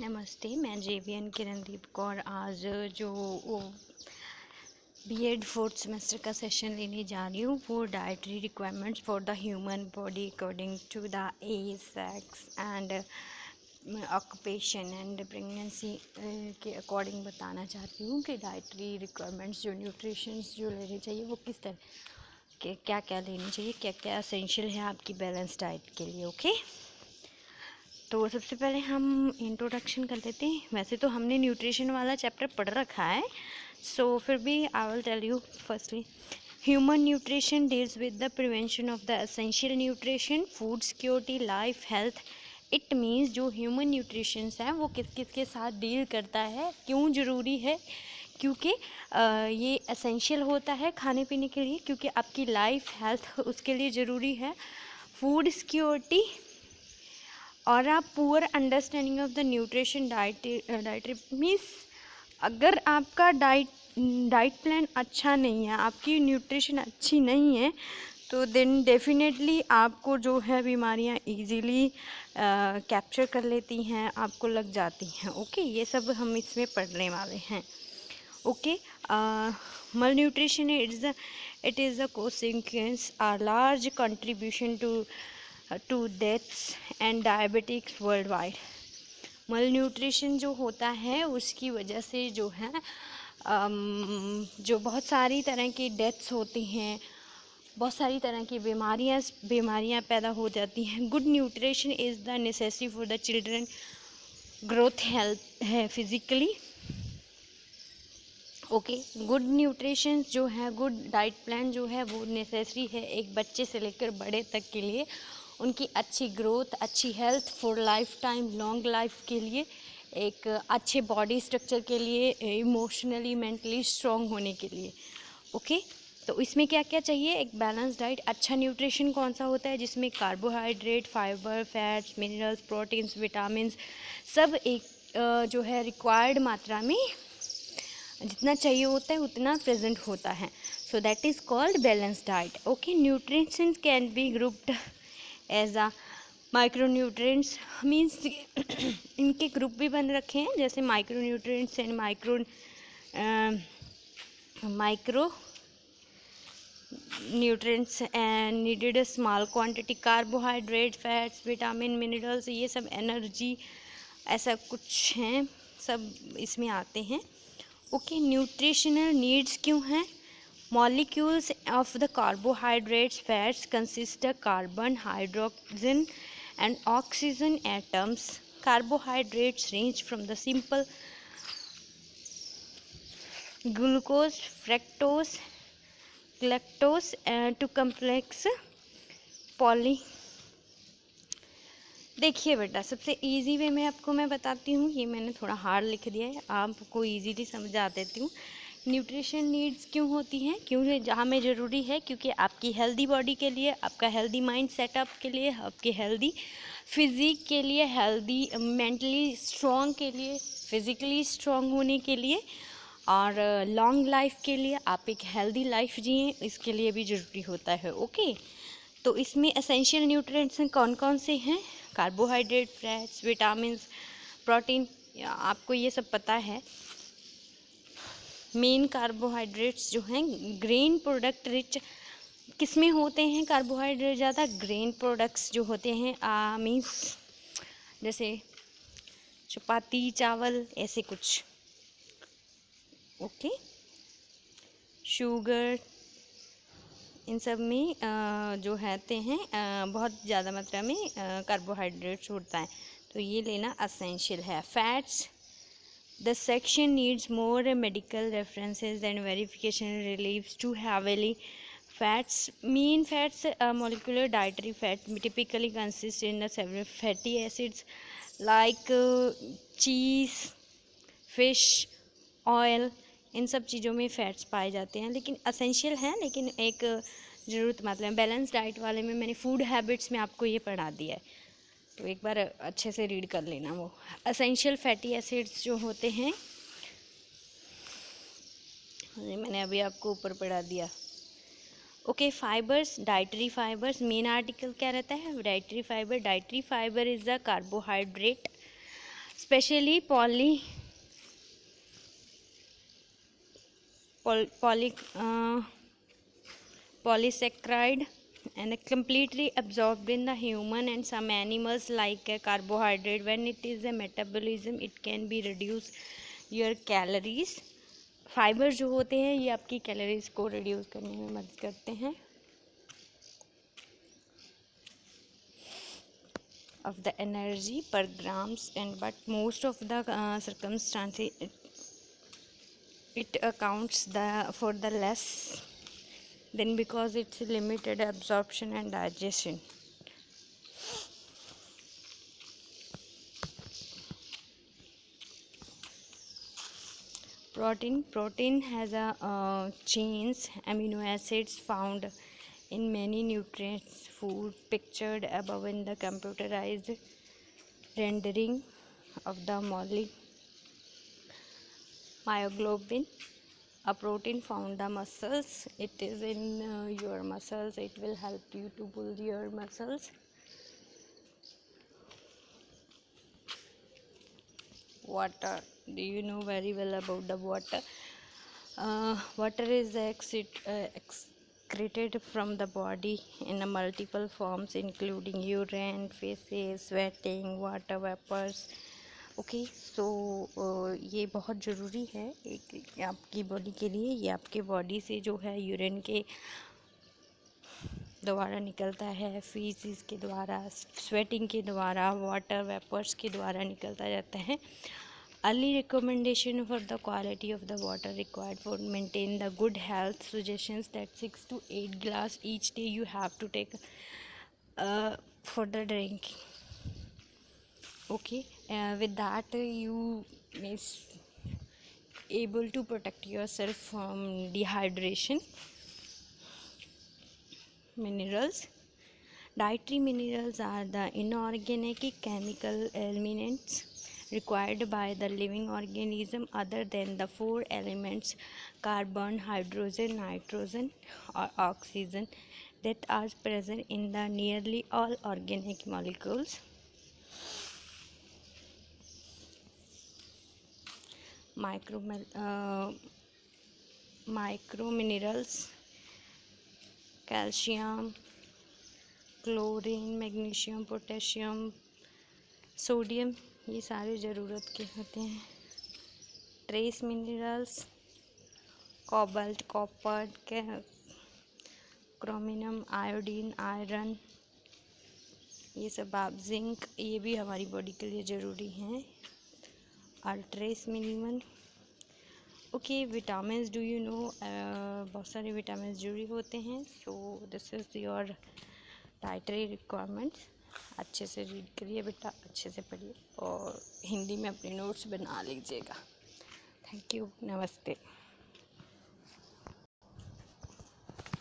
नमस्ते, मैं जेवीएन किरणदीप कौर आज जो बीएड फोर्थ सेमेस्टर का सेशन लेने जा रही हूँ वो dietary requirements for the human body according to the age sex and occupation and pregnancy के अकॉर्डिंग बताना चाहती हूँ कि डाइटरी रिक्वायरमेंट्स जो न्यूट्रिशंस जो लेने चाहिए वो किस तरह के क्या क्या लेनी चाहिए, क्या क्या एसेंशियल है आपकी बैलेंस डाइट के लिए। ओके, तो सबसे पहले हम इंट्रोडक्शन कर लेते हैं। वैसे तो हमने न्यूट्रिशन वाला चैप्टर पढ़ रखा है, सो फिर भी I will tell you firstly human nutrition deals with the prevention of the essential nutrition, food security, life health. It means जो ह्यूमन न्यूट्रिशंस है वो किस किस के साथ डील करता है, क्यों ज़रूरी है, क्योंकि ये एसेंशियल होता है खाने पीने के लिए, क्योंकि आपकी लाइफ हेल्थ उसके लिए ज़रूरी है। फूड सिक्योरिटी और आप poor understanding of the nutrition dietary means अगर आपका डाइट प्लान अच्छा नहीं है, आपकी न्यूट्रिशन अच्छी नहीं है, तो देन डेफिनेटली आपको जो है बीमारियां इजीली कैप्चर कर लेती हैं, आपको लग जाती हैं। ओके, ये सब हम इसमें पढ़ने वाले हैं। ओके, मल nutrition it is a consequence a large contribution to deaths and diabetics worldwide। मल न्यूट्रिशन जो होता है उसकी वजह से जो है जो बहुत सारी तरह की डेथ्स होती हैं, बहुत सारी तरह की बीमारियां पैदा हो जाती हैं। Good nutrition is the necessary for the children growth health है फिजिकली। ओके, गुड न्यूट्रिशन जो है, गुड डाइट प्लान जो है वो नेसेसरी है एक बच्चे से लेकर बड़े तक के लिए, उनकी अच्छी ग्रोथ, अच्छी health for life time, long life के लिए, एक अच्छे बॉडी स्ट्रक्चर के लिए, इमोशनली मेंटली स्ट्रॉन्ग होने के लिए। ओके, तो इसमें क्या क्या चाहिए? एक बैलेंस डाइट। अच्छा न्यूट्रिशन कौन सा होता है? जिसमें carbohydrate, fibre, fats, minerals, proteins, vitamins सब एक जो है रिक्वायर्ड मात्रा में जितना चाहिए होता है उतना प्रेजेंट होता है। So that is called balance diet. Okay, nutritions can be grouped as a micro nutrients means इनके ग्रुप भी बन रखे हैं, जैसे micro nutrients and micro nutrients and needed a small quantity. Carbohydrate, fats, vitamin, minerals, ये सब energy ऐसा कुछ हैं, सब इसमें आते हैं। ओके, न्यूट्रिशनल नीड्स क्यों हैं? Molecules of the carbohydrates fats consist of carbon, hydrogen and oxygen atoms. Carbohydrates range from the simple glucose, fructose, lactose to complex poly. देखिए बेटा, सबसे इजी वे में आपको मैं बताती हूँ, ये मैंने थोड़ा हार्ड लिख दिया है, आपको इजीली समझा देती हूँ। न्यूट्रिशन नीड्स क्यों होती हैं, क्यों जहाँ में ज़रूरी है? क्योंकि आपकी हेल्दी बॉडी के लिए, आपका हेल्दी माइंड सेटअप के लिए, आपके हेल्दी फिज़िक के लिए, हेल्दी मेंटली स्ट्रॉन्ग के लिए, फिज़िकली स्ट्रॉन्ग होने के लिए, और लॉन्ग लाइफ के लिए, आप एक हेल्दी लाइफ जिएं, इसके लिए भी ज़रूरी होता है। ओके, तो इसमें एसेंशियल न्यूट्रिएंट्स कौन कौन से हैं? कार्बोहाइड्रेट, फैट्स, विटामिन्स, प्रोटीन, आपको ये सब पता है। मेन कार्बोहाइड्रेट्स जो हैं ग्रेन प्रोडक्ट रिच किस में होते हैं? कार्बोहाइड्रेट ज़्यादा ग्रेन प्रोडक्ट्स जो होते हैं मीन्स जैसे चपाती, चावल, ऐसे कुछ। ओके, शुगर, इन सब में जो रहते हैं बहुत ज़्यादा मात्रा में कार्बोहाइड्रेट्स होता है, तो ये लेना असेंशियल है। Fats, the section needs more medical references and verification relieves too heavily fats. Mean fats molecular dietary fat typically consist in the several fatty acids like cheese, fish, oil, इन सब चीज़ों में फ़ैट्स पाए जाते हैं, लेकिन essential हैं, लेकिन एक ज़रूरत मात्रा में। बैलेंस डाइट वाले में मैंने फूड हैबिट्स में आपको ये पढ़ा दिया है, तो एक बार अच्छे से रीड कर लेना। वो असेंशियल फैटी एसिड्स जो होते हैं, मैंने अभी आपको ऊपर पढ़ा दिया। Okay, fibres, dietary fibres, main article क्या रहता है? Dietary fibre. Dietary fibre is the carbohydrate specially poly polysaccharide and completely absorbed in the human and some animals like a carbohydrate. When it is a metabolism, it can be reduce your calories. Fibre जो होते हैं ये आपकी calories को reduce करने में मदद करते हैं of the energy per grams, and but most of the circumstances it accounts for the less then because it's limited absorption and digestion. Protein has a chains amino acids found in many nutrients food pictured above in the computerized rendering of the myoglobin, a protein found the muscles. It is in your muscles. It will help you to pull your muscles. Water, do you know very well about the water? Water is excreted from the body in a multiple forms including urine, feces, sweating, water vapors. Okay so ये बहुत ज़रूरी है एक आपकी body के लिए. ये आपके बॉडी से जो है यूरिन के द्वारा निकलता है, फीसिस के द्वारा, स्वेटिंग के द्वारा, वाटर वेपर्स के द्वारा निकलता जाता है. Early recommendation for the quality of the water required for maintain the good health suggestions that 6 to 8 glass each day you have to take for the drinking. Okay, with that you may able to protect yourself from dehydration. Minerals. Dietary minerals are the inorganic chemical elements required by the living organism other than the four elements carbon, hydrogen, nitrogen or oxygen that are present in the nearly all organic molecules. Micro minerals, calcium, chlorine, magnesium, potassium, sodium, ये सारे ज़रूरत के होते हैं. Trace minerals, cobalt, copper, chromium, iodine, iron, ये सब आप zinc, ये भी हमारी बॉडी के लिए ज़रूरी हैं. और trace minimal. Okay, vitamins do you know, बहुत सारे विटामिन ज़रूरी होते हैं. So this is your dietary requirements. अच्छे से रीड करिए बेटा, अच्छे से पढ़िए और हिंदी में अपने नोट्स बना लीजिएगा. थैंक यू, नमस्ते.